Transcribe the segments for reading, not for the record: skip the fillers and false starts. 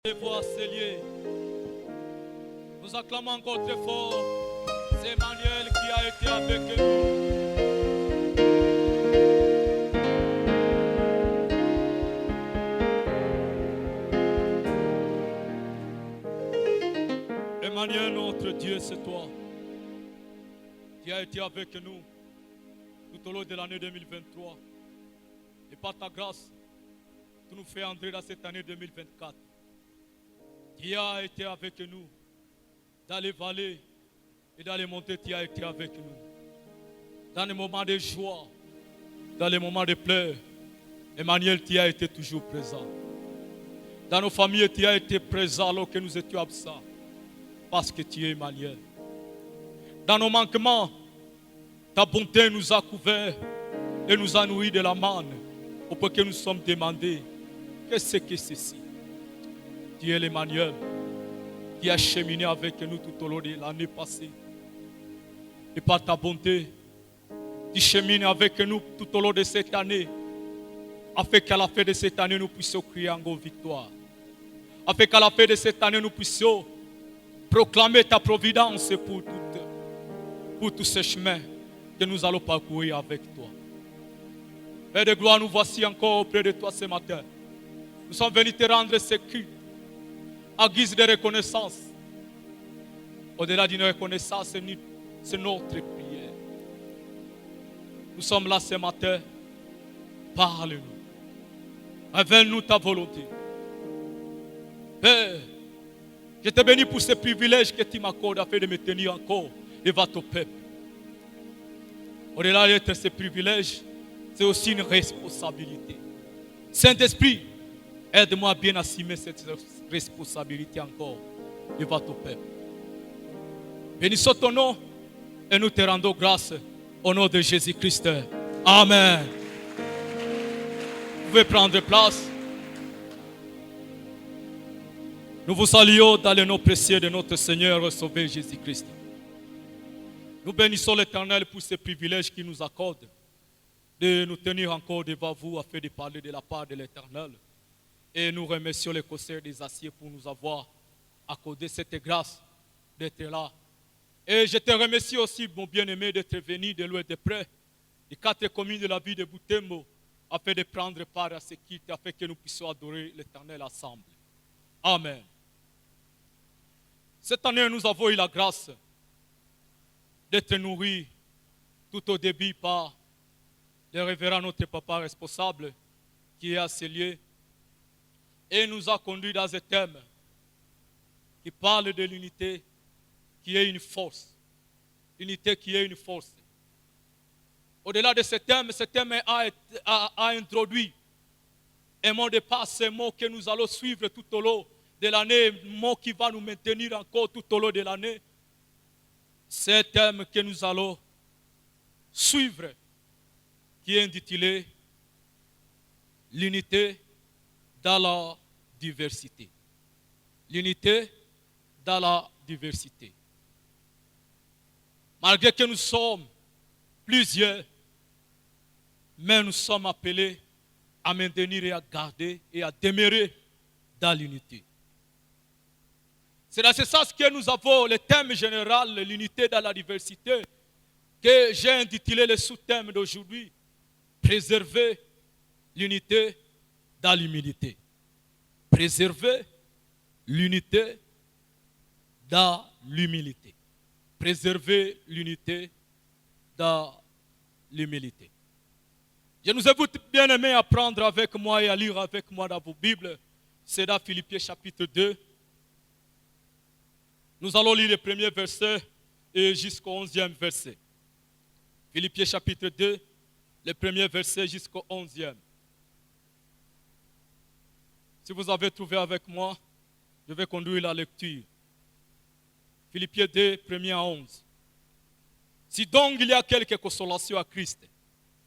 Les voix s'élient. Nous acclamons encore très fort. C'est Emmanuel qui a été avec nous. Emmanuel, notre Dieu, c'est toi qui a été avec nous tout au long de l'année 2023. Et par ta grâce, tu nous fais entrer dans cette année 2024. Qui a été avec nous dans les vallées et dans les montées, tu as été avec nous. Dans les moments de joie, dans les moments de pleurs, Emmanuel, tu as été toujours présent. Dans nos familles, tu as été présent alors que nous étions absents, parce que tu es Emmanuel. Dans nos manquements, ta bonté nous a couverts et nous a nourris de la manne, au point que nous sommes demandés, qu'est-ce que c'est ceci? Tu es l'Emmanuel qui a cheminé avec nous tout au long de l'année passée. Et par ta bonté, tu chemines avec nous tout au long de cette année, afin qu'à la fin de cette année, nous puissions crier en victoire. Afin qu'à la fin de cette année, nous puissions proclamer ta providence pour tous ces chemins que nous allons parcourir avec toi. Père de gloire, nous voici encore auprès de toi ce matin. Nous sommes venus te rendre ce culte à guise de reconnaissance. Au-delà d'une reconnaissance, c'est notre prière. Nous sommes là ce matin. Parle-nous. Révèle-nous ta volonté. Père, je te bénis pour ce privilège que tu m'accordes afin de me tenir encore devant ton peuple. Au-delà d'être ce privilège, c'est aussi une responsabilité. Saint-Esprit, aide-moi à bien assumer cette responsabilité encore devant ton peuple. Bénissons ton nom et nous te rendons grâce au nom de Jésus-Christ. Amen. Vous pouvez prendre place. Nous vous saluons dans le nom précieux de notre Seigneur et Sauveur Jésus-Christ. Nous bénissons l'Éternel pour ce privilège qu'il nous accorde de nous tenir encore devant vous afin de parler de la part de l'Éternel. Et nous remercions les conseillers des Aciers pour nous avoir accordé cette grâce d'être là. Et je te remercie aussi, mon bien-aimé, d'être venu de loin et de près, des 4 communes de la ville de Butembo, afin de prendre part à ce culte, afin que nous puissions adorer l'Éternel ensemble. Amen. Cette année, nous avons eu la grâce d'être nourris tout au début par le révérend notre papa responsable qui est à Célier. Et nous a conduits dans un thème qui parle de l'unité qui est une force. L'unité qui est une force. Au-delà de ce thème a introduit un mot de passe, un mot que nous allons suivre tout au long de l'année, un mot qui va nous maintenir encore tout au long de l'année. C'est un thème que nous allons suivre qui est intitulé l'unité dans la diversité. L'unité dans la diversité. Malgré que nous sommes plusieurs, mais nous sommes appelés à maintenir et à garder et à demeurer dans l'unité. C'est dans ce sens que nous avons le thème général, l'unité dans la diversité, que j'ai intitulé le sous-thème d'aujourd'hui, préserver l'unité dans l'humilité. Préserver l'unité dans l'humilité. Préserver l'unité dans l'humilité. Je nous invite bien aimé à prendre avec moi et à lire avec moi dans vos Bibles. C'est dans Philippiens chapitre 2. Nous allons lire le premier verset et jusqu'au 11e verset. Philippiens chapitre 2, le premier verset jusqu'au 11e. Si vous avez trouvé avec moi, je vais conduire la lecture. Philippiens 2, 1er à 11. Si donc il y a quelque consolation à Christ,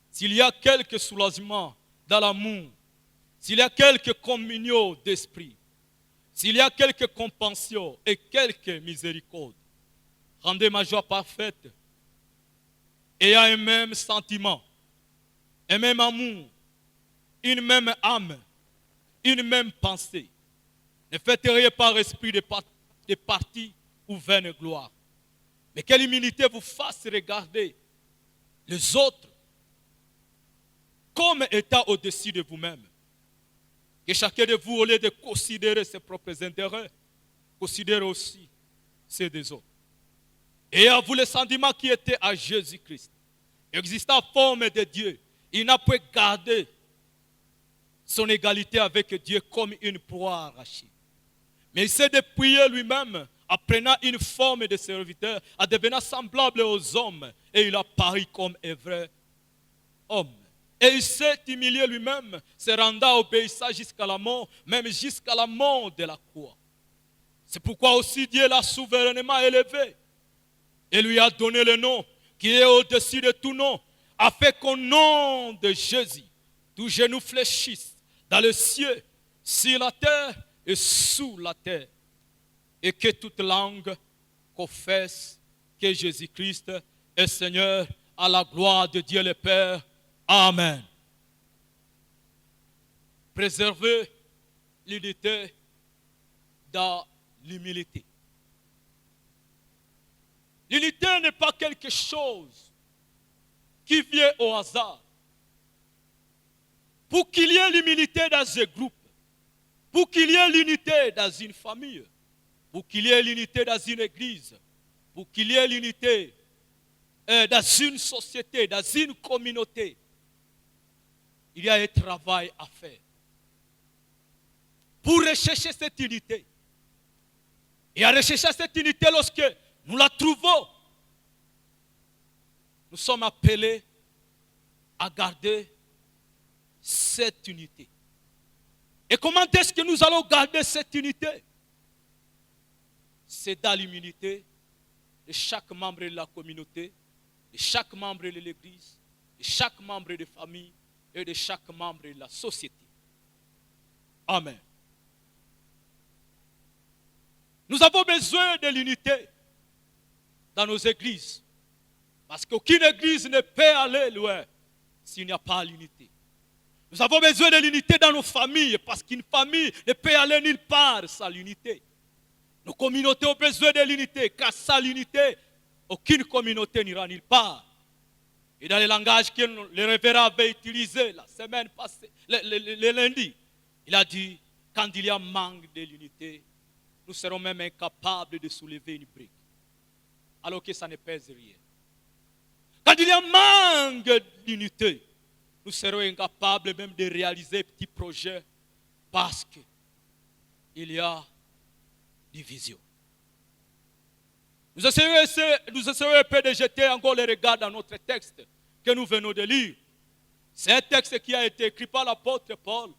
s'il y a quelque soulagement dans l'amour, s'il y a quelque communion d'esprit, s'il y a quelque compassion et quelque miséricorde, rendez ma joie parfaite et à un même sentiment, un même amour, une même âme, une même pensée. Ne faites rien par esprit de parti ou vaine gloire. Mais que l'humilité vous fasse regarder les autres comme étant au-dessus de vous-même. Que chacun de vous, au lieu de considérer ses propres intérêts, considère aussi ceux des autres. Et à vous le sentiment qui était à Jésus-Christ, existant forme de Dieu, il n'a pas gardé son égalité avec Dieu comme une proie arrachée. Mais il s'est dépouillé lui-même en prenant une forme de serviteur, en devenant semblable aux hommes, et il a paru comme un vrai homme. Et il s'est humilié lui-même, se rendant obéissant jusqu'à la mort, même jusqu'à la mort de la croix. C'est pourquoi aussi Dieu l'a souverainement élevé et lui a donné le nom qui est au-dessus de tout nom, afin qu'au nom de Jésus, tout genou fléchisse dans le ciel, sur la terre et sous la terre, et que toute langue confesse que Jésus-Christ est Seigneur, à la gloire de Dieu le Père. Amen. Préservez l'unité dans l'humilité. L'unité n'est pas quelque chose qui vient au hasard. Pour qu'il y ait l'humilité dans un groupe, pour qu'il y ait l'unité dans une famille, pour qu'il y ait l'unité dans une église, pour qu'il y ait l'unité dans une société, dans une communauté, il y a un travail à faire. Pour rechercher cette unité. Et à rechercher cette unité, lorsque nous la trouvons, nous sommes appelés à garder cette unité. Et comment est-ce que nous allons garder cette unité? C'est dans l'humilité de chaque membre de la communauté, de chaque membre de l'église, de chaque membre de famille et de chaque membre de la société. Amen. Nous avons besoin de l'unité dans nos églises. Parce qu'aucune église ne peut aller loin s'il n'y a pas l'unité. Nous avons besoin de l'unité dans nos familles, parce qu'une famille ne peut aller nulle part sans l'unité. Nos communautés ont besoin de l'unité, car sans l'unité, aucune communauté n'ira nulle part. Et dans le langage que le révérend avait utilisé la semaine passée, le lundi, il a dit, quand il y a manque de l'unité, nous serons même incapables de soulever une brique, alors que ça ne pèse rien. Quand il y a manque d'unité, nous serons incapables même de réaliser un petit projet, parce qu'il y a division. Nous essayons un peu de jeter encore le regard dans notre texte que nous venons de lire. C'est un texte qui a été écrit par l'apôtre Paul,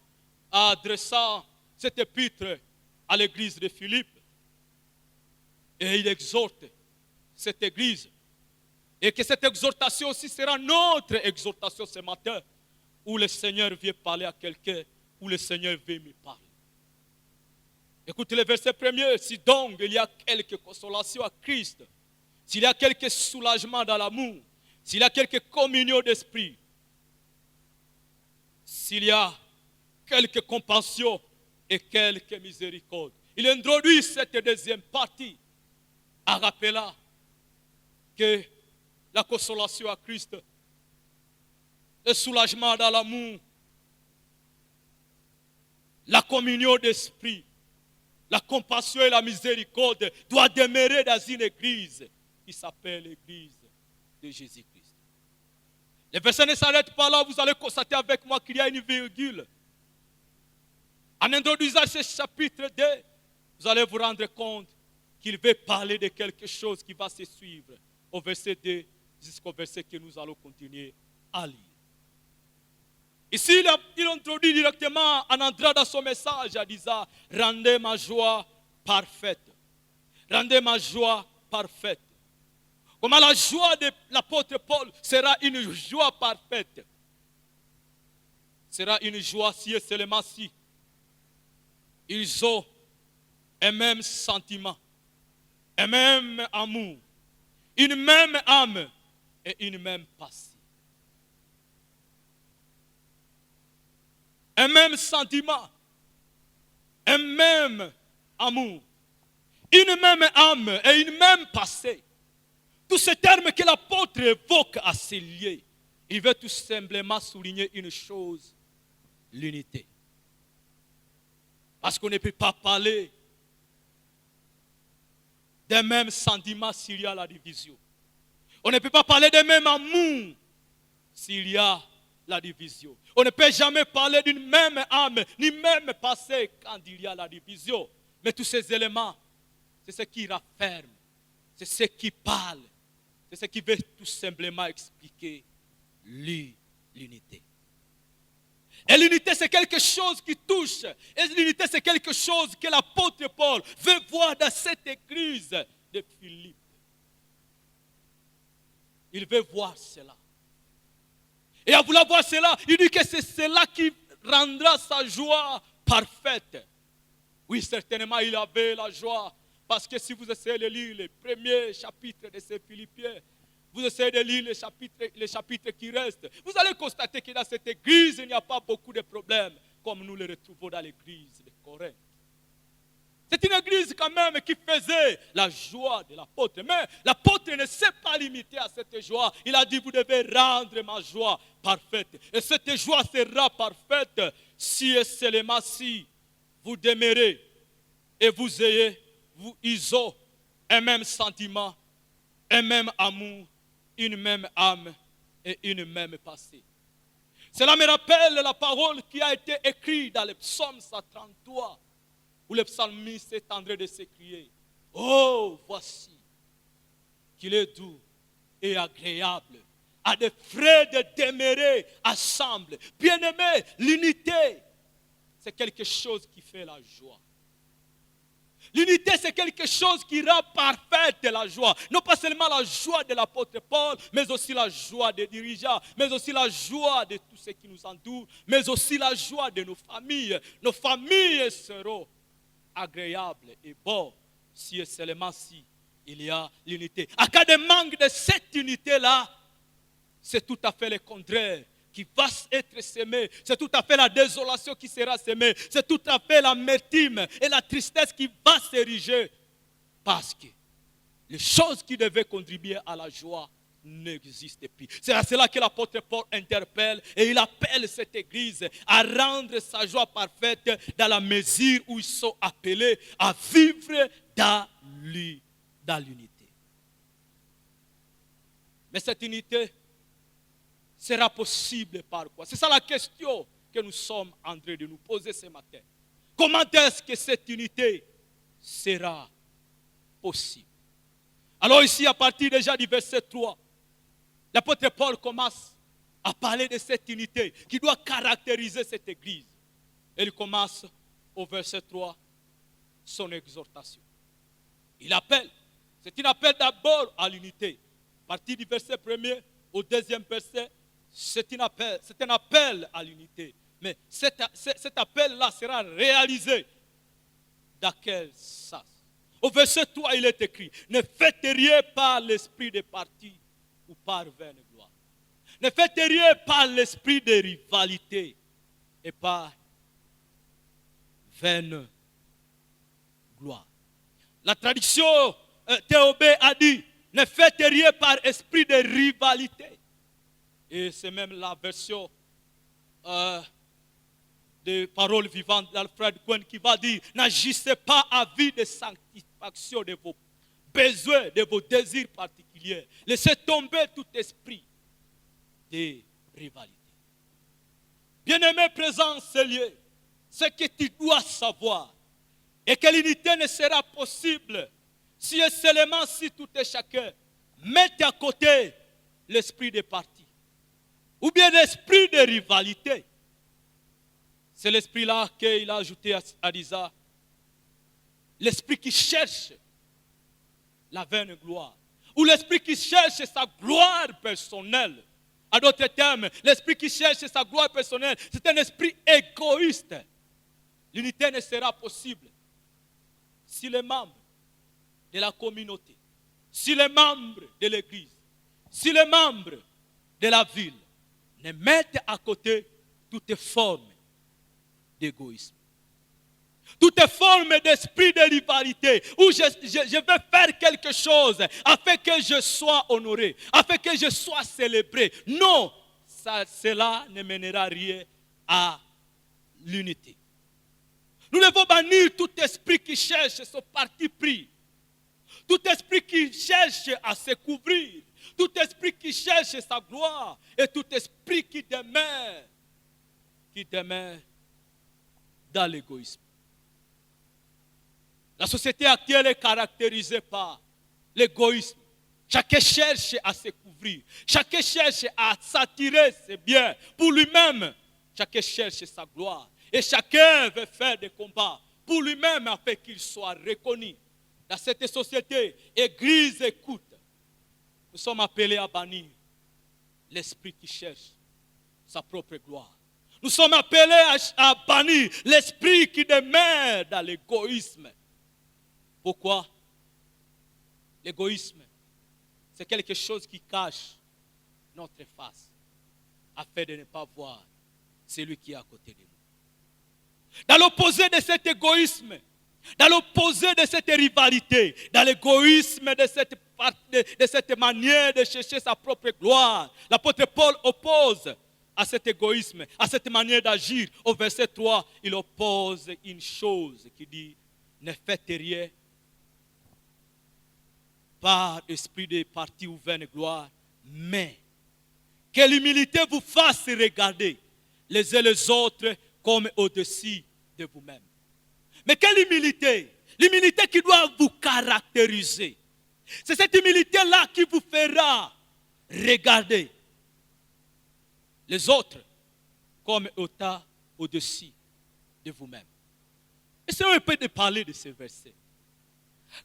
adressant cette épître à l'église de Philippe. Et il exhorte cette église. Et que cette exhortation aussi sera notre exhortation ce matin, où le Seigneur vient parler à quelqu'un, où le Seigneur veut me parler. Écoutez le verset premier. Si donc il y a quelque consolation à Christ, s'il y a quelque soulagement dans l'amour, s'il y a quelque communion d'esprit, s'il y a quelque compassion et quelque miséricorde. Il introduit cette deuxième partie en rappelant que la consolation à Christ, le soulagement dans l'amour, la communion d'esprit, la compassion et la miséricorde doivent demeurer dans une église qui s'appelle l'église de Jésus-Christ. Les versets ne s'arrêtent pas là, vous allez constater avec moi qu'il y a une virgule. En introduisant ce chapitre 2, vous allez vous rendre compte qu'il veut parler de quelque chose qui va se suivre au verset 2 jusqu'au verset que nous allons continuer à lire. Ici, il introduit directement en entrant dans son message en disant « Rendez ma joie parfaite. Rendez ma joie parfaite. » Comment la joie de l'apôtre Paul sera une joie parfaite? Sera une joie si et seulement si ils ont un même sentiment, un même amour, une même âme et une même passion. Un même sentiment, un même amour, une même âme et une même passé. Tous ces termes que l'apôtre évoque à ces lieux, il veut tout simplement souligner une chose, l'unité. Parce qu'on ne peut pas parler des mêmes sentiments s'il y a la division. On ne peut pas parler des mêmes amours s'il y a la division. On ne peut jamais parler d'une même âme, ni même passé quand il y a la division. Mais tous ces éléments, c'est ce qui rafferme, c'est ce qui parle, c'est ce qui veut tout simplement expliquer l'unité. Et l'unité, c'est quelque chose qui touche. Et l'unité, c'est quelque chose que l'apôtre Paul veut voir dans cette église de Philippe. Il veut voir cela. Et à vouloir voir cela, il dit que c'est cela qui rendra sa joie parfaite. Oui, certainement, il avait la joie. Parce que si vous essayez de lire les premiers chapitres de ces Philippiens, vous essayez de lire les chapitres qui restent, vous allez constater que dans cette église, il n'y a pas beaucoup de problèmes comme nous les retrouvons dans l'église de Corinthe. C'est une église quand même qui faisait la joie de l'apôtre. Mais l'apôtre ne s'est pas limité à cette joie. Il a dit, vous devez rendre ma joie parfaite. Et cette joie sera parfaite si et seulement si vous demeurez et vous ayez, ils ont un même sentiment, un même amour, une même âme et une même passé. Cela me rappelle la parole qui a été écrite dans le psaume 133, où le psalmiste est en train de s'écrier, oh, voici qu'il est doux et agréable à des frères de demeurer ensemble. Bien-aimés, l'unité, c'est quelque chose qui fait la joie. L'unité, c'est quelque chose qui rend parfaite la joie. Non pas seulement la joie de l'apôtre Paul, mais aussi la joie des dirigeants, mais aussi la joie de tous ceux qui nous entourent, mais aussi la joie de nos familles. Nos familles seront agréables et bonnes si et seulement si il y a l'unité. En cas de manque de cette unité-là, c'est tout à fait le contraire qui va être semé. C'est tout à fait la désolation qui sera semée. C'est tout à fait l'amertume et la tristesse qui va s'ériger. Parce que les choses qui devaient contribuer à la joie n'existent plus. C'est à cela que l'apôtre Paul interpelle et il appelle cette église à rendre sa joie parfaite dans la mesure où ils sont appelés à vivre dans l'unité. Mais cette unité sera possible par quoi? C'est ça la question que nous sommes en train de nous poser ce matin. Comment est-ce que cette unité sera possible? Alors ici, à partir déjà du verset 3, l'apôtre Paul commence à parler de cette unité qui doit caractériser cette église. Et il commence au verset 3 son exhortation. Il appelle, c'est un appel d'abord à l'unité. À partir du verset 1er au deuxième verset, c'est un appel à l'unité. Mais cet appel-là sera réalisé dans quel sens? Au verset 3, il est écrit, ne faites rien par l'esprit de parti ou par vaine gloire. Ne faites rien par l'esprit de rivalité et par vaine gloire. La traduction TOB a dit, ne faites rien par esprit de rivalité. Et c'est même la version de Paroles vivantes d'Alfred Cohen qui va dire, n'agissez pas à vue de satisfaction de vos besoins, de vos désirs particuliers. Laissez tomber tout esprit de rivalité. Bien-aimé présent en ce lieu, ce que tu dois savoir est que l'unité ne sera possible si et seulement si tout et chacun met à côté l'esprit de parti. Ou bien l'esprit de rivalité. C'est l'esprit-là qu'il a ajouté à Lisa. L'esprit qui cherche la vaine gloire. Ou l'esprit qui cherche sa gloire personnelle. En d'autres termes, l'esprit qui cherche sa gloire personnelle, c'est un esprit égoïste. L'unité ne sera possible si les membres de la communauté, si les membres de l'église, si les membres de la ville ne mettent à côté toute forme d'égoïsme. Toutes formes d'esprit de rivalité, où je vais faire quelque chose afin que je sois honoré, afin que je sois célébré. Non, cela ne mènera rien à l'unité. Nous devons bannir tout esprit qui cherche son parti pris, tout esprit qui cherche à se couvrir, tout esprit qui cherche sa gloire et tout esprit qui demeure dans l'égoïsme. La société actuelle est caractérisée par l'égoïsme. Chacun cherche à se couvrir. Chacun cherche à s'attirer ses biens pour lui-même. Chacun cherche sa gloire. Et chacun veut faire des combats pour lui-même afin qu'il soit reconnu. Dans cette société, Église écoute. Nous sommes appelés à bannir l'esprit qui cherche sa propre gloire. Nous sommes appelés à bannir l'esprit qui demeure dans l'égoïsme. Pourquoi? L'égoïsme, c'est quelque chose qui cache notre face afin de ne pas voir celui qui est à côté de nous. Dans l'opposé de cet égoïsme, dans l'opposé de cette rivalité, dans l'égoïsme de cette manière de chercher sa propre gloire, l'apôtre Paul oppose à cet égoïsme, à cette manière d'agir. Au verset 3, il oppose une chose qui dit: ne faites rien par esprit de parti ou vaine gloire, mais que l'humilité vous fasse regarder les uns les autres comme au-dessus de vous-même. Mais quelle humilité? L'humilité qui doit vous caractériser. C'est cette humilité-là qui vous fera regarder les autres comme au-dessus de vous-même. Essayons un peu de parler de ce verset.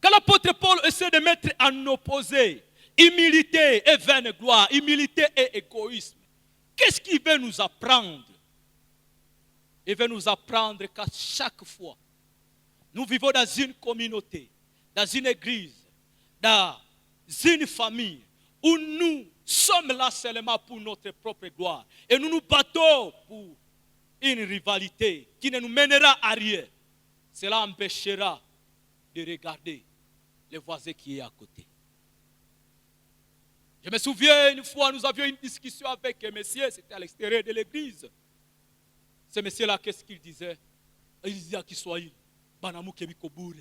Quand l'apôtre Paul essaie de mettre en opposé humilité et vaine gloire, humilité et égoïsme, qu'est-ce qu'il veut nous apprendre? Il veut nous apprendre qu'à chaque fois, nous vivons dans une communauté, dans une église, dans une famille, où nous sommes là seulement pour notre propre gloire. Et nous nous battons pour une rivalité qui ne nous mènera à rien. Cela empêchera de regarder le voisin qui est à côté. Je me souviens, une fois, nous avions une discussion avec un monsieur, c'était à l'extérieur de l'église. Ce monsieur-là, qu'est-ce qu'il disait? Il disait à Kiswahili, Banamou Kebikoboure.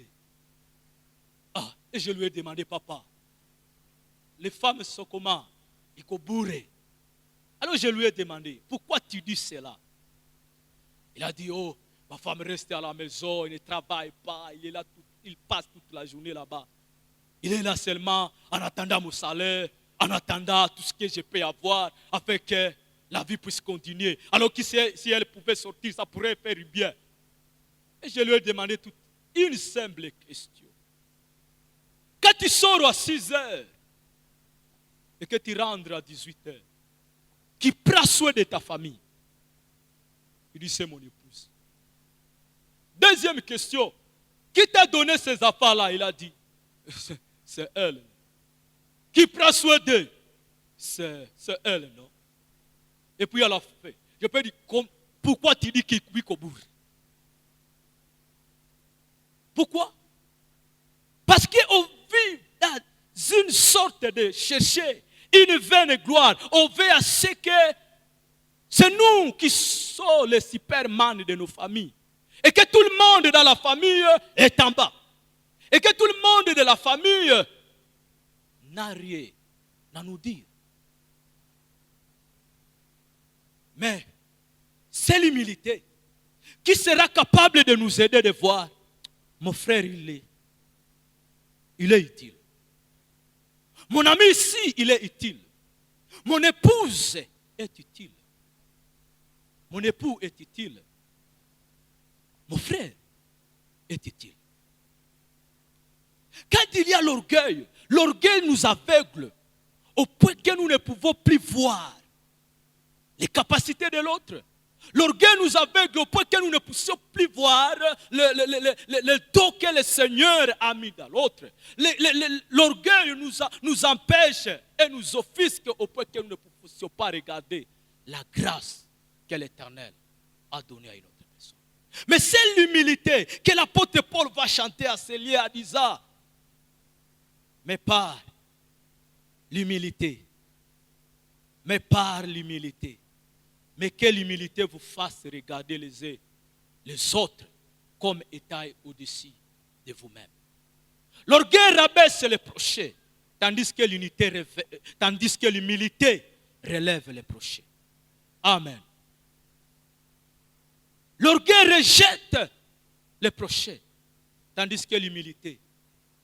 Ah, et je lui ai demandé, papa, les femmes sont comment? Ikoboure. Alors je lui ai demandé, pourquoi tu dis cela? Il a dit, oh, ma femme reste à la maison, il ne travaille pas, il est là, il passe toute la journée là-bas. Il est là seulement en attendant mon salaire, en attendant tout ce que je peux avoir, afin que la vie puisse continuer. Alors que si elle pouvait sortir, ça pourrait faire du bien. Et je lui ai demandé une simple question. Quand tu sors à 6 heures et que tu rentres à 18 heures, qui prend soin de ta famille? Il dit, c'est mon épouse. Deuxième question. Qui t'a donné ces affaires-là? Il a dit, c'est elle. Qui prend soin d'eux? C'est elle, non? Et puis à la fin, je peux dire, pourquoi tu dis qu'il est Kobour? Pourquoi? Parce qu'on vit dans une sorte de chercher une vaine gloire. On veut à ce que c'est nous qui sommes les superman de nos familles. Et que tout le monde dans la famille est en bas. Et que tout le monde de la famille n'a rien à nous dire. Mais c'est l'humilité qui sera capable de nous aider de voir, mon frère, il est utile. Mon ami ici, il est utile. Mon épouse est utile. Mon époux est utile. Mon frère est utile. Quand il y a l'orgueil nous aveugle au point que nous ne pouvons plus voir les capacités de l'autre. L'orgueil nous aveugle au point que nous ne pouvons plus voir le don que le Seigneur a mis dans l'autre. L'orgueil nous empêche et nous offusque au point que nous ne pouvons pas regarder la grâce que l'Éternel a donnée à une autre personne. Mais c'est l'humilité que l'apôtre Paul va chanter à ses lieux à Disa. Mais par l'humilité. Mais par l'humilité. Mais que l'humilité vous fasse regarder les autres comme étant au-dessus de vous-même. L'orgueil rabaisse les prochains, tandis que l'humilité relève les prochains. Amen. L'orgueil rejette les prochains, tandis que l'humilité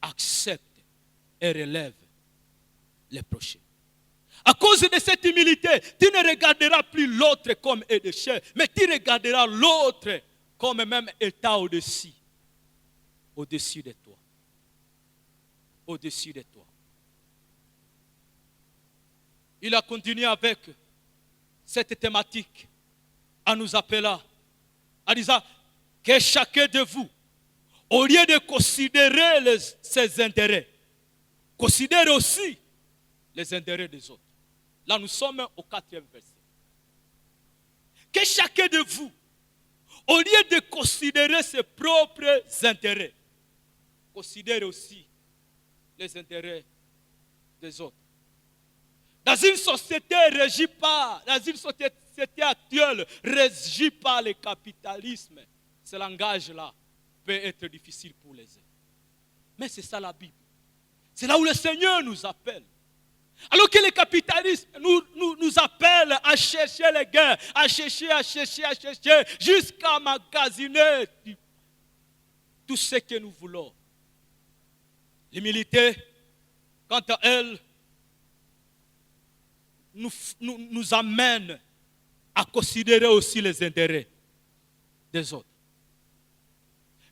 accepte et relève les prochains. À cause de cette humilité, tu ne regarderas plus l'autre comme un déchet, mais tu regarderas l'autre comme même étant au-dessus de toi. Au-dessus de toi. Il a continué avec cette thématique en nous appelant, en disant que chacun de vous, au lieu de considérer ses intérêts, considère aussi les intérêts des autres. Là, nous sommes au 4e verset. Que chacun de vous, au lieu de considérer ses propres intérêts, considère aussi les intérêts des autres. Dans une société actuelle, régie par le capitalisme, ce langage-là peut être difficile pour les uns. Mais c'est ça la Bible. C'est là où le Seigneur nous appelle. Alors que le capitalisme nous appelle à chercher les gains, à chercher, jusqu'à magasiner tout ce que nous voulons. L'humilité, quant à elle, nous amène à considérer aussi les intérêts des autres.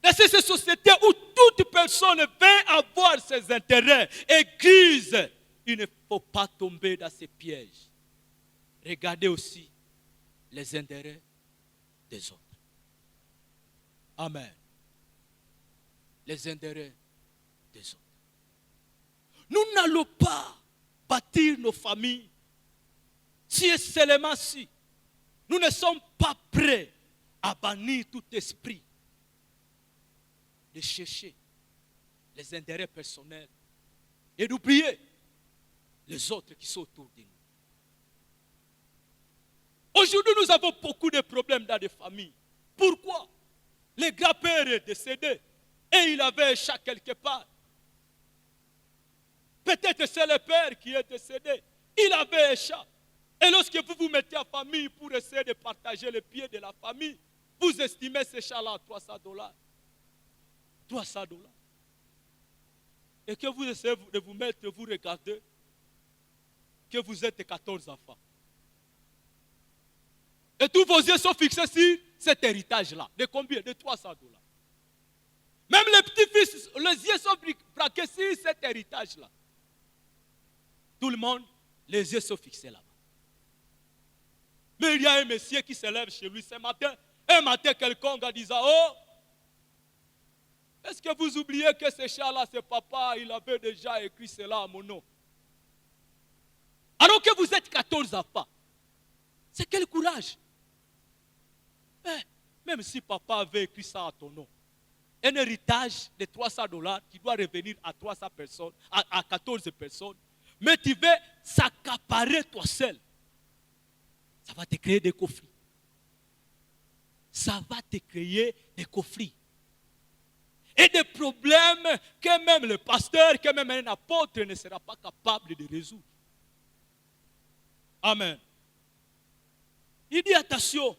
Dans cette société où toute personne veut avoir ses intérêts église, il ne faut pas tomber dans ces pièges. Regardez aussi les intérêts des autres. Amen. Les intérêts des autres. Nous n'allons pas bâtir nos familles si et seulement si nous ne sommes pas prêts à bannir tout esprit de chercher les intérêts personnels et d'oublier les autres qui sont autour de nous. Aujourd'hui, nous avons beaucoup de problèmes dans les familles. Pourquoi? Le grand-père est décédé et il avait un chat quelque part. Peut-être c'est le père qui est décédé. Il avait un chat. Et lorsque vous vous mettez en famille pour essayer de partager les pieds de la famille, vous estimez ce chat-là à $300. $300. Et que vous essayez de vous mettre, vous regardez que vous êtes 14 enfants. Et tous vos yeux sont fixés sur cet héritage-là. De combien? De $300. Même les petits-fils, les yeux sont braqués sur cet héritage-là. Tout le monde, les yeux sont fixés là-bas. Mais il y a un monsieur qui se lève chez lui ce matin. Un matin, quelqu'un a dit, oh, est-ce que vous oubliez que ce chat-là, c'est papa, il avait déjà écrit cela à mon nom. Alors que vous êtes 14 enfants. C'est quel courage. Même si papa avait écrit ça à ton nom, un héritage de $300 qui doit revenir à 300 personnes, à 14 personnes, mais tu veux s'accaparer toi seul. Ça va te créer des conflits. Ça va te créer des conflits. Et des problèmes que même le pasteur, que même un apôtre ne sera pas capable de résoudre. Amen. Il dit attention,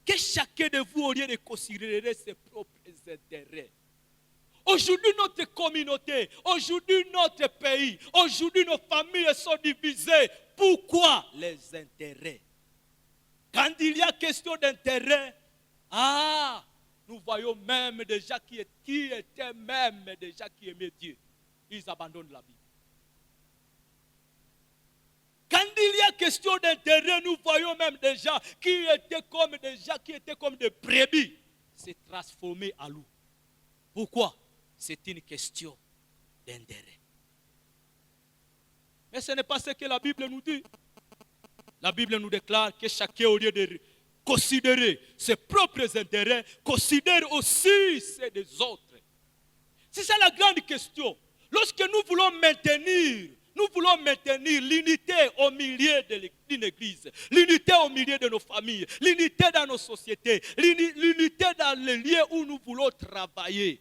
que chacun de vous, au lieu de considérer ses propres intérêts. Aujourd'hui, notre communauté, aujourd'hui, notre pays, aujourd'hui, nos familles sont divisées. Pourquoi? Les intérêts. Quand il y a question d'intérêt, nous voyons même des gens qui étaient même des gens qui aimaient Dieu. Ils abandonnent la Bible. Quand il y a question d'intérêt, nous voyons même des gens qui étaient comme des brebis se transformer en loups. Pourquoi? C'est une question d'intérêt. Mais ce n'est pas ce que la Bible nous dit. La Bible nous déclare que chacun, au lieu de considérer ses propres intérêts, considère aussi ceux des autres. C'est ça la grande question. Lorsque nous voulons maintenir l'unité au milieu d'une église, l'unité au milieu de nos familles, l'unité dans nos sociétés, l'unité dans les lieux où nous voulons travailler.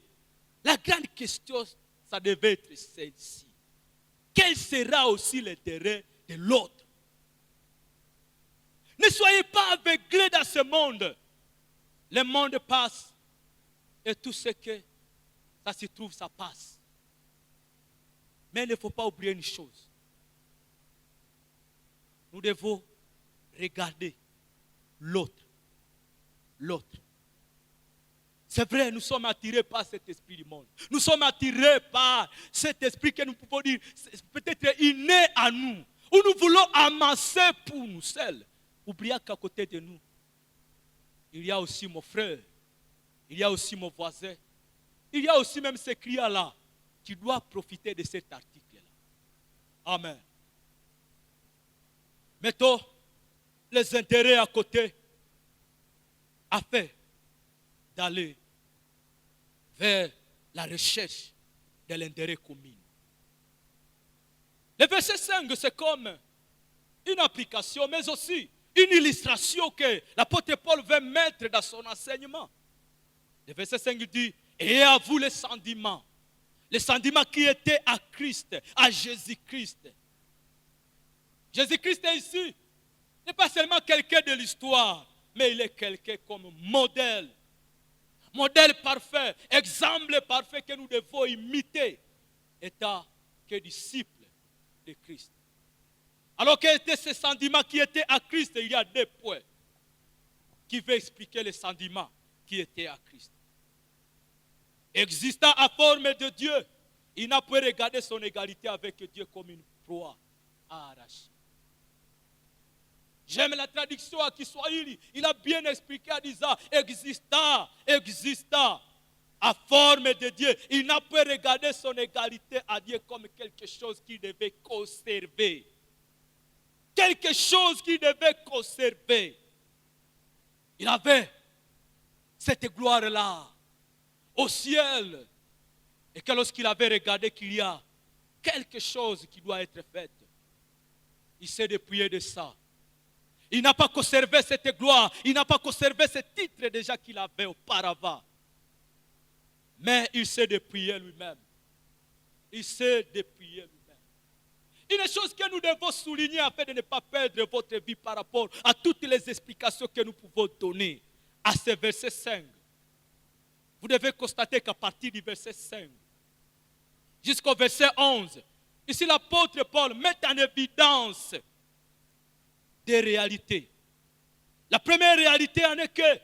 La grande question, ça devait être celle-ci. Quel sera aussi l'intérêt de l'autre? Ne soyez pas aveuglés dans ce monde. Le monde passe et tout ce que ça se trouve, ça passe. Mais il ne faut pas oublier une chose. Nous devons regarder l'autre. L'autre. C'est vrai, nous sommes attirés par cet esprit du monde. Nous sommes attirés par cet esprit que nous pouvons dire, peut-être inné à nous, où nous voulons amasser pour nous seuls. Oubliez qu'à côté de nous, il y a aussi mon frère, il y a aussi mon voisin, il y a aussi même ce client-là qui doit profiter de cet article-là. Amen. Mettons les intérêts à côté afin d'aller vers la recherche de l'intérêt commun. Le verset 5, c'est comme une application, mais aussi une illustration que l'apôtre Paul veut mettre dans son enseignement. Le verset 5 dit, et à vous les sentiments qui étaient à Christ, à Jésus-Christ. Jésus-Christ est ici, n'est pas seulement quelqu'un de l'histoire, mais il est quelqu'un comme modèle. Modèle parfait, exemple parfait que nous devons imiter, étant que disciples de Christ. Alors quels étaient ces sentiments qui étaient à Christ? Il y a deux points qui veulent expliquer les sentiments qui étaient à Christ. Existant à forme de Dieu, il n'a pas regardé son égalité avec Dieu comme une proie à arracher. J'aime la traduction à Kiswahili. Il a bien expliqué en disant existant à forme de Dieu. Il n'a pas regardé son égalité à Dieu comme quelque chose qu'il devait conserver. Quelque chose qu'il devait conserver. Il avait cette gloire-là au ciel. Et que lorsqu'il avait regardé qu'il y a quelque chose qui doit être fait, il s'est dépouillé de ça. Il n'a pas conservé cette gloire. Il n'a pas conservé ce titre déjà qu'il avait auparavant. Mais il s'est dépouillé lui-même. Il s'est dépouillé lui-même. Une chose que nous devons souligner afin de ne pas perdre votre vie par rapport à toutes les explications que nous pouvons donner à ce verset 5. Vous devez constater qu'à partir du verset 5 jusqu'au verset 11, ici l'apôtre Paul met en évidence des réalités. La première réalité en est que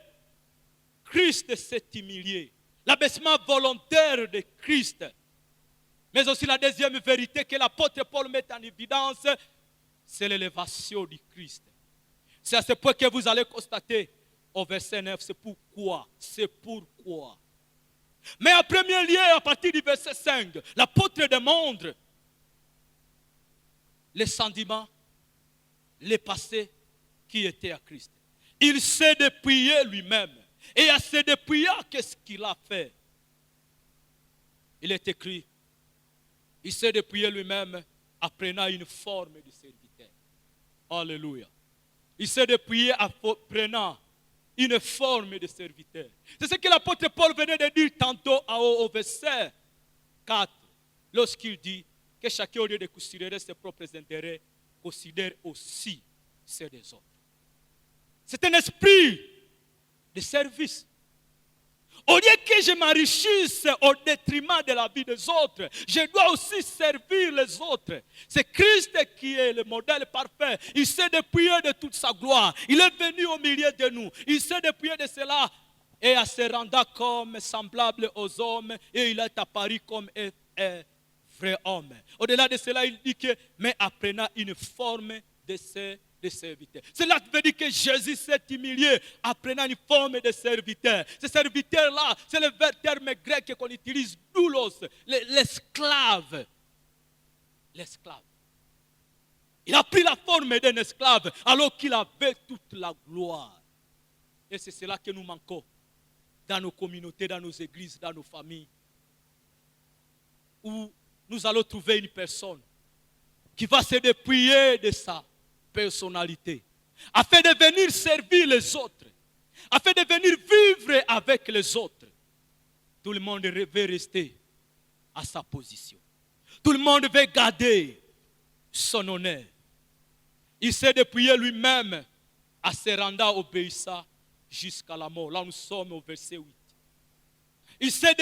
Christ s'est humilié. L'abaissement volontaire de Christ. Mais aussi la deuxième vérité que l'apôtre Paul met en évidence, c'est l'élévation du Christ. C'est à ce point que vous allez constater au verset 9, c'est pourquoi. Mais en premier lieu, à partir du verset 5, l'apôtre démontre les sentiments, les passés qui étaient à Christ. Il s'est dépouillé lui-même. Et à se dépouiller, qu'est-ce qu'il a fait? Il est écrit, il s'est dépouillé lui-même, apprenant une forme de serviteur. Alléluia. Il s'est dépouillé apprenant une forme de serviteur. C'est ce que l'apôtre Paul venait de dire tantôt au verset 4, lorsqu'il dit que chacun, au lieu de considérer ses propres intérêts, considère aussi ceux des autres. C'est un esprit de service. Au lieu que je m'enrichisse au détriment de la vie des autres, je dois aussi servir les autres. C'est Christ qui est le modèle parfait. Il s'est dépouillé de toute sa gloire. Il est venu au milieu de nous. Il s'est dépouillé de cela et se rendant comme semblable aux hommes et il est apparu comme un vrai homme. Au-delà de cela, il dit que, mais apprenant une forme de serviteur. Cela veut dire que Jésus s'est humilié, apprenant une forme de serviteur. Ce serviteur-là, c'est le terme grec qu'on utilise, doulos, l'esclave. L'esclave. Il a pris la forme d'un esclave alors qu'il avait toute la gloire. Et c'est cela que nous manquons dans nos communautés, dans nos églises, dans nos familles. Où nous allons trouver une personne qui va se dépouiller de sa personnalité, afin de venir servir les autres, afin de venir vivre avec les autres. Tout le monde veut rester à sa position. Tout le monde veut garder son honneur. Il s'est dépouillé lui-même en se rendant obéissant jusqu'à la mort. Là, nous sommes au verset 8. Il s'est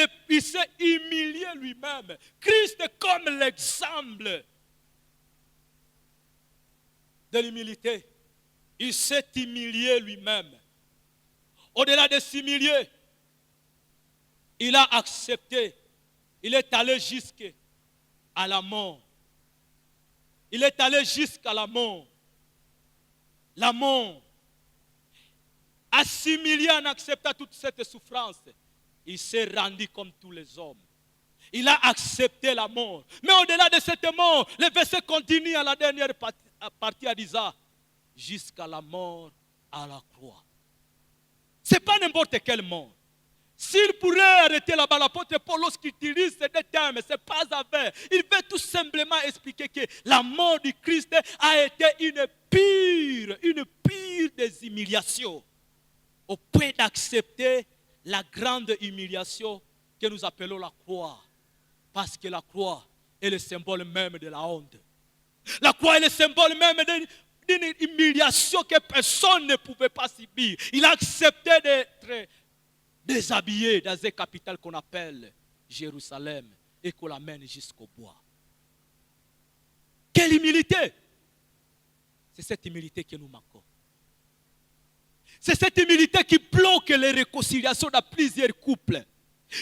humilié lui-même. Christ est comme l'exemple de l'humilité. Il s'est humilié lui-même. Au-delà de s'humilier, il a accepté. Il est allé jusqu'à la mort. Il est allé jusqu'à la mort. La mort. À s'humilier en acceptant toute cette souffrance, il s'est rendu comme tous les hommes. Il a accepté la mort. Mais au-delà de cette mort, le verset continue à la dernière partie en disant, jusqu'à la mort à la croix. Ce n'est pas n'importe quelle mort. S'il pourrait arrêter là-bas, l'apôtre Paul, lorsqu'il utilise ces deux termes, ce n'est pas avec. Il veut tout simplement expliquer que la mort du Christ a été une pire des humiliations, au point d'accepter la grande humiliation que nous appelons la croix. Parce que la croix est le symbole même de la honte. La croix est le symbole même d'une humiliation que personne ne pouvait pas subir. Il a accepté d'être déshabillé dans une capitale qu'on appelle Jérusalem et qu'on l'amène jusqu'au bois. Quelle humilité! C'est cette humilité que nous manquons. C'est cette humilité qui bloque les réconciliations dans plusieurs couples.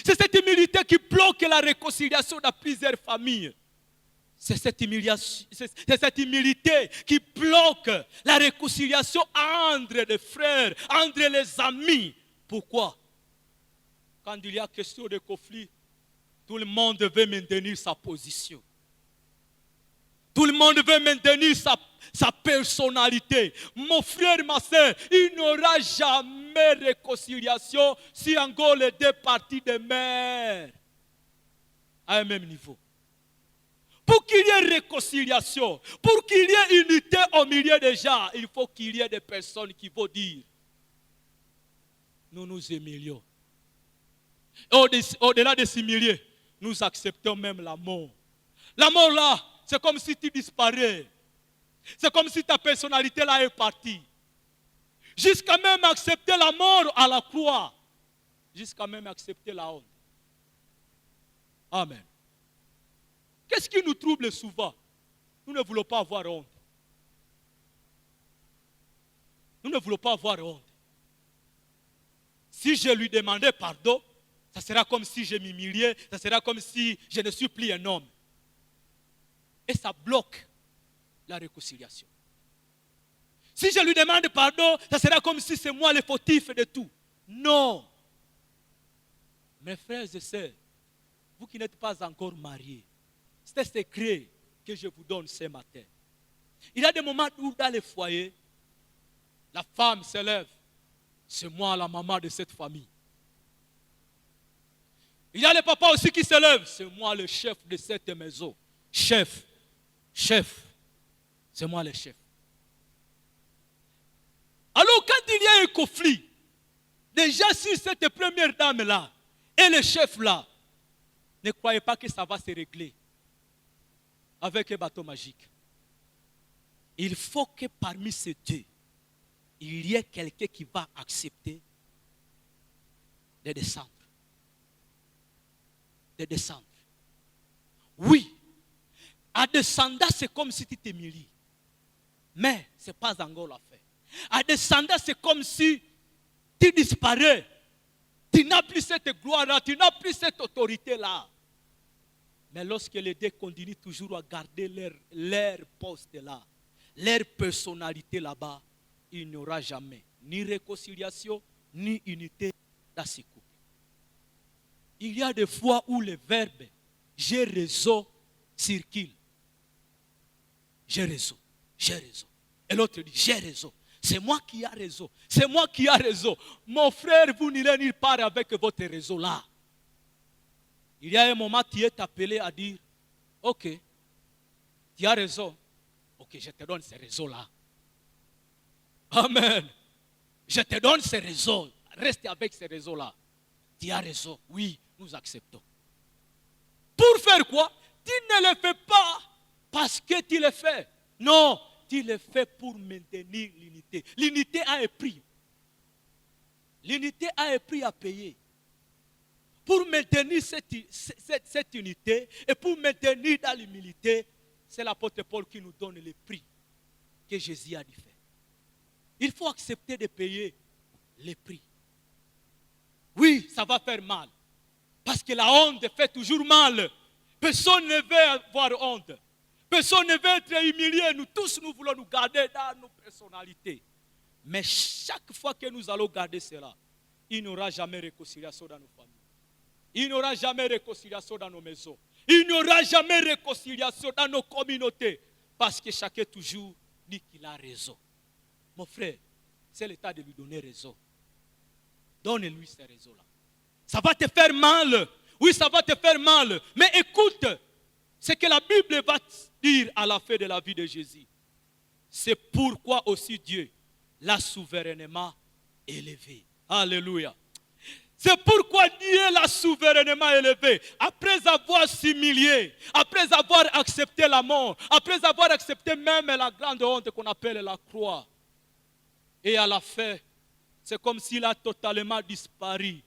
C'est cette humilité qui bloque la réconciliation dans plusieurs familles. C'est cette humilité qui bloque la réconciliation entre les frères, entre les amis. Pourquoi? Quand il y a question de conflit, tout le monde veut maintenir sa position. Tout le monde veut maintenir sa personnalité. Mon frère, ma soeur, il n'y aura jamais réconciliation si encore les deux parties demeurent à un même niveau. Pour qu'il y ait réconciliation, pour qu'il y ait unité au milieu des gens, il faut qu'il y ait des personnes qui vont dire, nous nous humilions. Au-delà de s'humilier, nous acceptons même la mort. La mort là, c'est comme si tu disparais. C'est comme si ta personnalité là est partie. Jusqu'à même accepter la mort à la croix. Jusqu'à même accepter la honte. Amen. Qu'est-ce qui nous trouble souvent? Nous ne voulons pas avoir honte. Nous ne voulons pas avoir honte. Si je lui demandais pardon, ça sera comme si je m'humiliais, ça sera comme si je ne suis plus un homme. Et ça bloque la réconciliation. Si je lui demande pardon, ça sera comme si c'est moi le fautif de tout. Non. Mes frères et sœurs, vous qui n'êtes pas encore mariés, c'est un secret que je vous donne ce matin. Il y a des moments où dans les foyers, la femme se lève. C'est moi la maman de cette famille. Il y a les papas aussi qui se lèvent. C'est moi le chef de cette maison. Chef. C'est moi le chef. Alors quand il y a un conflit, déjà si cette première dame-là et le chef-là, ne croyez pas que ça va se régler avec un bateau magique. Il faut que parmi ces deux, il y ait quelqu'un qui va accepter de descendre. De descendre. Oui. À descendre, c'est comme si tu t'humilies. Mais ce n'est pas encore l'affaire. À descendre, c'est comme si tu disparais. Tu n'as plus cette gloire-là, tu n'as plus cette autorité-là. Mais lorsque les deux continuent toujours à garder leur poste là, leur personnalité là-bas, il n'y aura jamais ni réconciliation, ni unité dans ces couples. Il y a des fois où le verbe « j'ai raison » circule. J'ai raison. Et l'autre dit j'ai raison. C'est moi qui ai raison. C'est moi qui ai raison. Mon frère, vous n'irez nulle part avec votre réseau là. Il y a un moment, tu es appelé à dire, ok, tu as raison. Ok, je te donne ces réseaux-là. Amen. Je te donne ces réseaux. Reste avec ces réseaux-là. Tu as raison. Oui, nous acceptons. Pour faire quoi? Tu ne le fais pas parce que tu le fais. Non, tu le fais pour maintenir l'unité. L'unité a un prix. L'unité a un prix à payer. Pour maintenir cette unité et pour maintenir dans l'humilité, c'est l'apôtre Paul qui nous donne le prix que Jésus a dû faire. Il faut accepter de payer le prix. Oui, ça va faire mal. Parce que la honte fait toujours mal. Personne ne veut avoir honte. Personne ne veut être humilié. Nous tous, nous voulons nous garder dans nos personnalités. Mais chaque fois que nous allons garder cela, il n'y aura jamais réconciliation dans nos familles. Il n'y aura jamais réconciliation dans nos maisons. Il n'y aura jamais réconciliation dans nos communautés. Parce que chacun toujours dit qu'il a raison. Mon frère, c'est le temps de lui donner raison. Donne-lui ces raisons-là. Ça va te faire mal. Oui, ça va te faire mal. Mais écoute, ce que la Bible va dire à la fin de la vie de Jésus. C'est pourquoi aussi Dieu l'a souverainement élevé. Alléluia. C'est pourquoi Dieu l'a souverainement élevé. Après avoir s'humilié, après avoir accepté la mort, après avoir accepté même la grande honte qu'on appelle la croix. Et à la fin, c'est comme s'il a totalement disparu.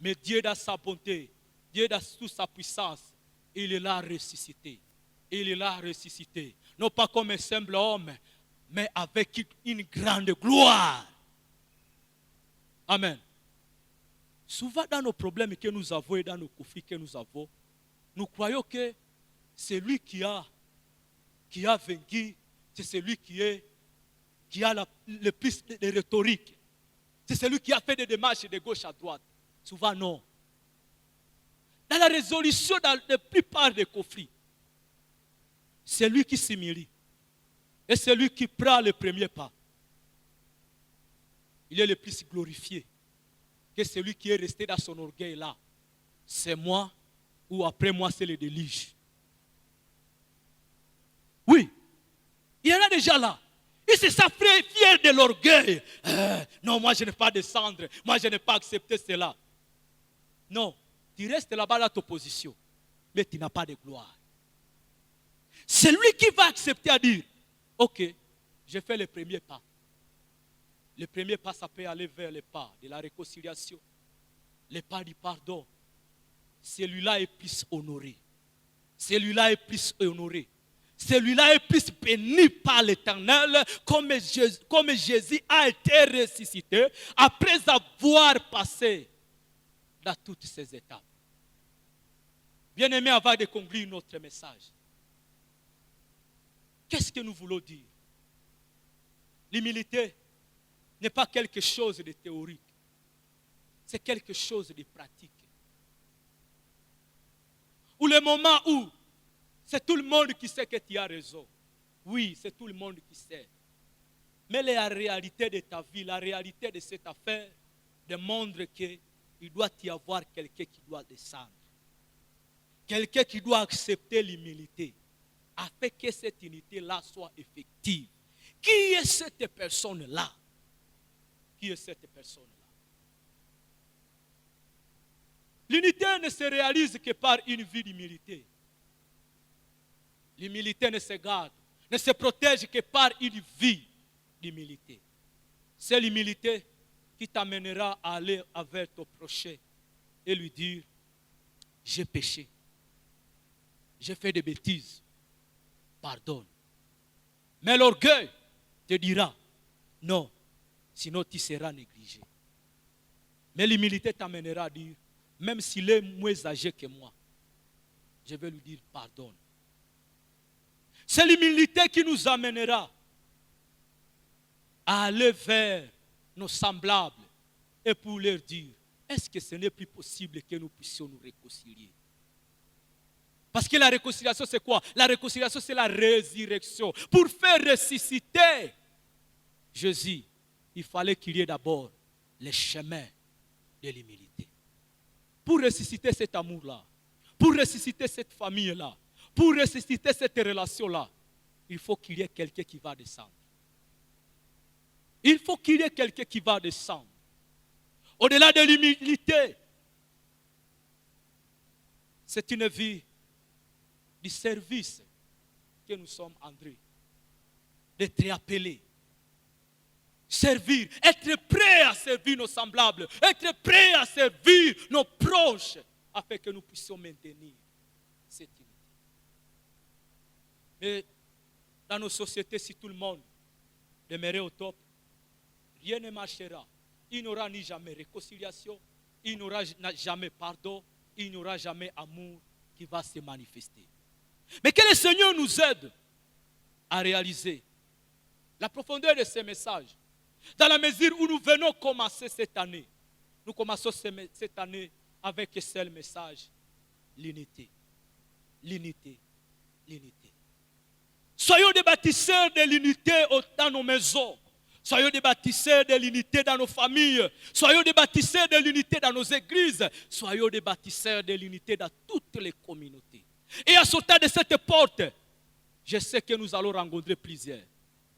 Mais Dieu dans sa bonté, Dieu dans toute sa puissance, il l'a ressuscité. Il l'a ressuscité. Non pas comme un simple homme, mais avec une grande gloire. Amen. Souvent dans nos problèmes que nous avons et dans nos conflits que nous avons, nous croyons que c'est lui qui a vaincu, c'est celui qui a le plus de rhétorique. C'est celui qui a fait des démarches de gauche à droite. Souvent non. Dans la résolution dans la plupart des conflits, c'est lui qui s'humilie. Et c'est lui qui prend le premier pas. Il est le plus glorifié que celui qui est resté dans son orgueil là. C'est moi ou après moi c'est le déluge. Oui, il y en a déjà là. Ils se savent fiers de l'orgueil. Non, moi je n'ai pas descendre. Moi je n'ai pas accepté cela. Non, tu restes là-bas dans ta position. Mais tu n'as pas de gloire. C'est lui qui va accepter à dire, ok, j'ai fait le premier pas. Le premier pas, ça peut aller vers le pas de la réconciliation. Le pas du pardon. Celui-là est plus honoré. Celui-là est plus honoré. Celui-là est plus béni par l'Éternel, comme Jésus a été ressuscité après avoir passé dans toutes ces étapes. Bien-aimés, avant de conclure notre message, qu'est-ce que nous voulons dire? L'humilité n'est pas quelque chose de théorique, c'est quelque chose de pratique. Ou le moment où c'est tout le monde qui sait que tu as raison. Oui, c'est tout le monde qui sait. Mais la réalité de ta vie, la réalité de cette affaire démontre qu'il doit y avoir quelqu'un qui doit descendre. Quelqu'un qui doit accepter l'humilité afin que cette unité-là soit effective. Qui est cette personne-là? Qui est cette personne-là? L'unité ne se réalise que par une vie d'humilité. L'humilité ne se garde, ne se protège que par une vie d'humilité. C'est l'humilité qui t'amènera à aller avec ton prochain et lui dire, j'ai péché, j'ai fait des bêtises, pardonne. Mais l'orgueil te dira, non, sinon tu seras négligé. Mais l'humilité t'amènera à dire, même s'il est moins âgé que moi, je vais lui dire pardonne. C'est l'humilité qui nous amènera à aller vers nos semblables et pour leur dire, est-ce que ce n'est plus possible que nous puissions nous réconcilier? Parce que la réconciliation c'est quoi? La réconciliation c'est la résurrection. Pour faire ressusciter Jésus, il fallait qu'il y ait d'abord les chemins de l'humilité. Pour ressusciter cet amour-là, pour ressusciter cette famille-là, pour ressusciter cette relation-là, il faut qu'il y ait quelqu'un qui va descendre. Il faut qu'il y ait quelqu'un qui va descendre. Au-delà de l'humilité, c'est une vie du service que nous sommes, André, d'être appelés. Servir, être prêt à servir nos semblables, être prêt à servir nos proches, afin que nous puissions maintenir cette unité. Mais dans nos sociétés, si tout le monde demeurait au top, rien ne marchera. Il n'y aura ni jamais réconciliation, il n'y aura jamais pardon, il n'y aura jamais amour qui va se manifester. Mais que le Seigneur nous aide à réaliser la profondeur de ces messages. Dans la mesure où nous venons commencer cette année, nous commençons cette année avec un seul message, l'unité. L'unité, l'unité. Soyons des bâtisseurs de l'unité dans nos maisons. Soyons des bâtisseurs de l'unité dans nos familles. Soyons des bâtisseurs de l'unité dans nos églises. Soyons des bâtisseurs de l'unité dans toutes les communautés. Et en sortant de cette porte, je sais que nous allons rencontrer plusieurs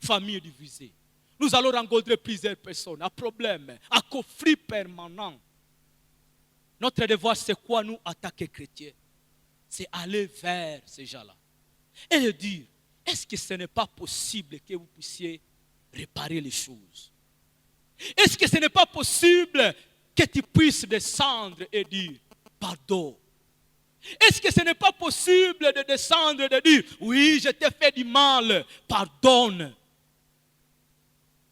familles divisées. Nous allons rencontrer plusieurs personnes à problèmes, à conflits permanents. Notre devoir, c'est quoi nous, en tant que chrétiens? C'est aller vers ces gens-là et leur dire, est-ce que ce n'est pas possible que vous puissiez réparer les choses? Est-ce que ce n'est pas possible que tu puisses descendre et dire, pardon? Est-ce que ce n'est pas possible de descendre et de dire, oui, je t'ai fait du mal, pardonne?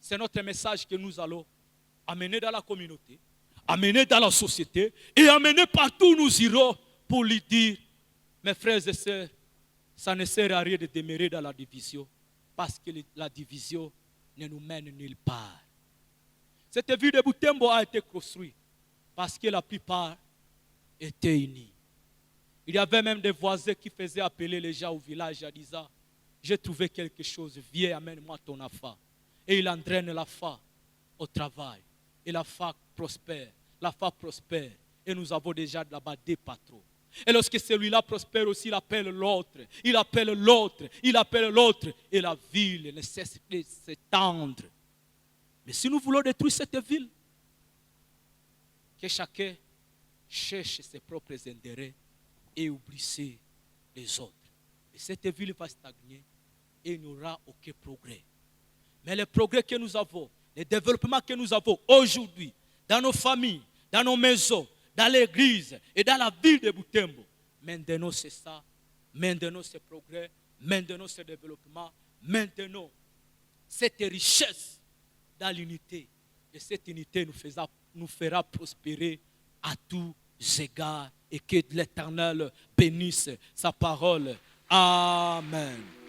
C'est notre message que nous allons amener dans la communauté, amener dans la société et amener partout où nous irons pour lui dire, mes frères et sœurs, ça ne sert à rien de demeurer dans la division parce que la division ne nous mène nulle part. Cette ville de Butembo a été construite parce que la plupart étaient unis. Il y avait même des voisins qui faisaient appeler les gens au village en disant, j'ai trouvé quelque chose, viens, amène-moi ton affaire. Et il entraîne la femme au travail. Et la femme prospère. La femme prospère. Et nous avons déjà là-bas des patrons. Et lorsque celui-là prospère aussi, il appelle l'autre. Il appelle l'autre. Il appelle l'autre. Et la ville ne cesse de s'étendre. Mais si nous voulons détruire cette ville, que chacun cherche ses propres intérêts et oublie les autres. Et cette ville va stagner et il n'y aura aucun progrès. Mais le progrès que nous avons, le développement que nous avons aujourd'hui, dans nos familles, dans nos maisons, dans l'église et dans la ville de Butembo, maintenant c'est ça, maintenant c'est progrès, maintenant c'est développement, maintenant cette richesse dans l'unité. Et cette unité nous fera prospérer à tous égards et que l'Éternel bénisse sa parole. Amen.